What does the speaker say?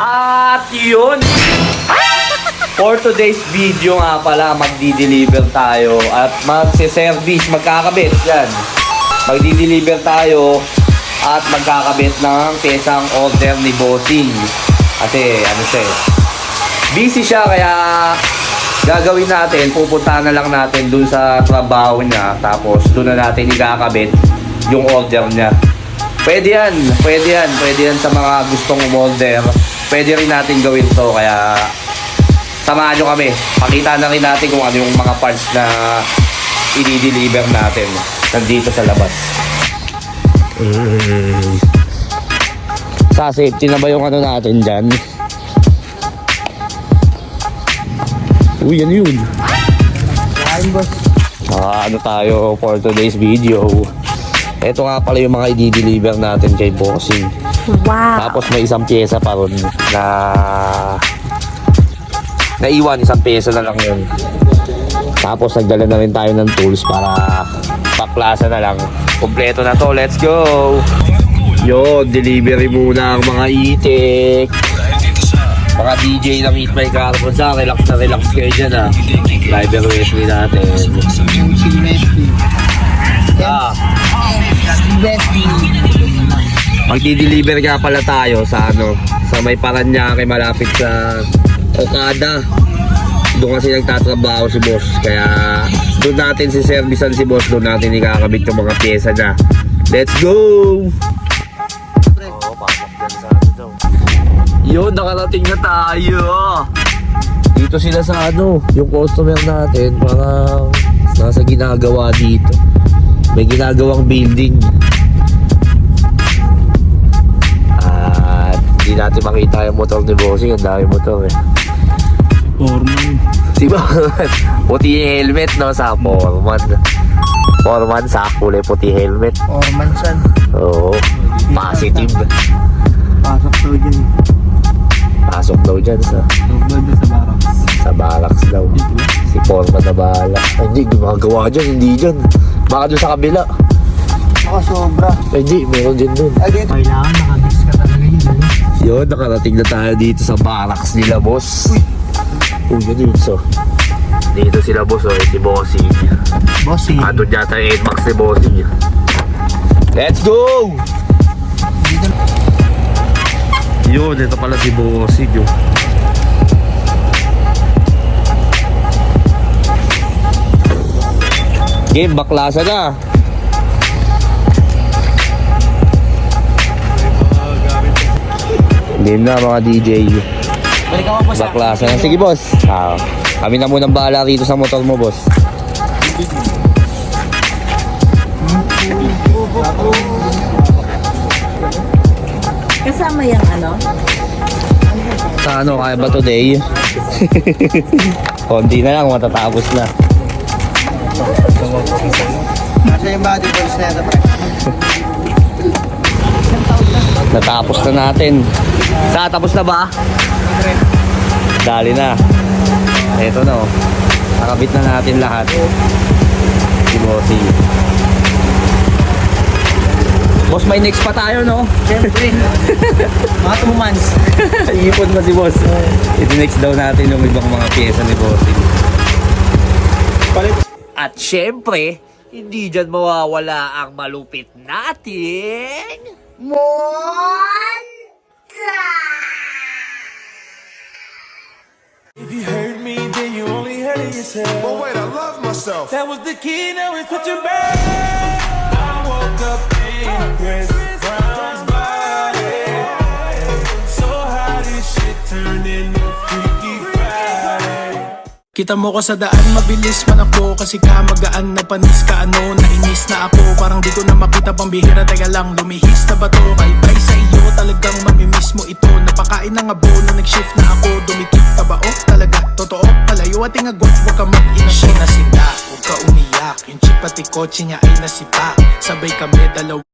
At yun, for today's video nga pala, magdi-deliver tayo at magse-service, magkakabit yan. Magdi-deliver tayo at magkakabit ng pesang order ni Bossing. Kasi ano siya eh, busy siya, kaya gagawin natin, pupuntahan na lang natin dun sa trabaho niya. Tapos dun na natin ikakabit yung order niya. Pwede yan sa mga gustong umorder. Pwede rin natin gawin to, kaya samahan nyo kami. Pakita na rin natin kung ano yung mga parts na i-deliver natin nandito sa labas. Sa safety na ba yung ano natin dyan? Uy, ano yun? Ano tayo for today's video. Ito nga pala yung mga i-deliver natin kay Bossing. Wow. Tapos may isang pyesa pa ron na naiwan, isang pyesa na lang yun. Tapos nagdala na rin tayo ng tools para paklasa na lang. Kompleto na to, let's go! Yo, delivery muna ang mga itik. Mga DJ ng Eat My Carbon sa relax na relax kayo dyan ah. Driver Wesley natin. Magdi-deliver nga pala tayo sa ano, sa may Paranaque, malapit sa Okada. Doon kasi nagtatrabaho si boss, kaya doon natin si servicean si boss, doon natin ikakabit yung mga pyesa niya. Let's go! Yun, nakarating na tayo. Dito sila sa ano, yung customer natin, parang nasa ginagawa dito. May ginagawang building. Hindi natin makita yung motor ni Bossing, ang dami motor eh. Foreman. Diba? Puti yung helmet no, sa Foreman. Foreman sa kulay puti helmet. Foreman san. Oo, positive. Pasok daw dyan. Pasok daw dyan sa Barracks. sa barracks daw. Si Foreman na bahala. Ay, hindi, gumagawa dyan, hindi dyan. Baka doon sa kabila. Baka sobra. Ay, hindi, meron din doon. Ay, dito. Kailangan nakabis ka talaga yun. Yun, nakarating na tayo dito sa barracks nila, boss. Uy, yun yun, so. Dito sila, boss, oh, si Bossing. Bossy. Doon yata yung 8 max ni Bossing. Let's go! Yun, ito pala si Bossing, yun. Game, baklasa na. Game na mga DJ. Baklasa na. Sige boss. Kami na munang bahala rito sa motor mo, boss. Kasama yung ano? Sa ano, kaya ba today? Konti na lang, matatapos na. Nasa yung body balls na ito, pre. Natapos na natin. Tapos na ba? Dali na. Eto na, oh. Nakabit na natin lahat. Si Bossing. Boss, may next pa tayo, no? Siyempre. Mga 2 months. Ipon ba si boss? I-next daw natin yung ibang mga pyesa ni Bossing. Palit. At syempre, hindi dyan mawawala ang malupit nating If you hurt me, then you only hurt yourself. But wait, I love myself. That was the key, now it's put your back. I woke up in Chris Brown's body. So how this shit turned into Freaky Friday. Kita mo ko sa daan, mabilis man ako kasi kamagaan na panis ka ano, nainis na ako. Parang di ko na makita pang bihira, teka lang, lumihis na ba to? Bye-bye sa iyo, talagang mamimiss mo ito. Napakain ng abono, nag-shift na ako, dumikit ka ba? Oh, talaga, totoo, palayo ating agwat, huwag ka mag-ina. Siya nasita, huwag ka umiyak, yung chip pati kotse niya ay nasipa. Sabay kami dalawa.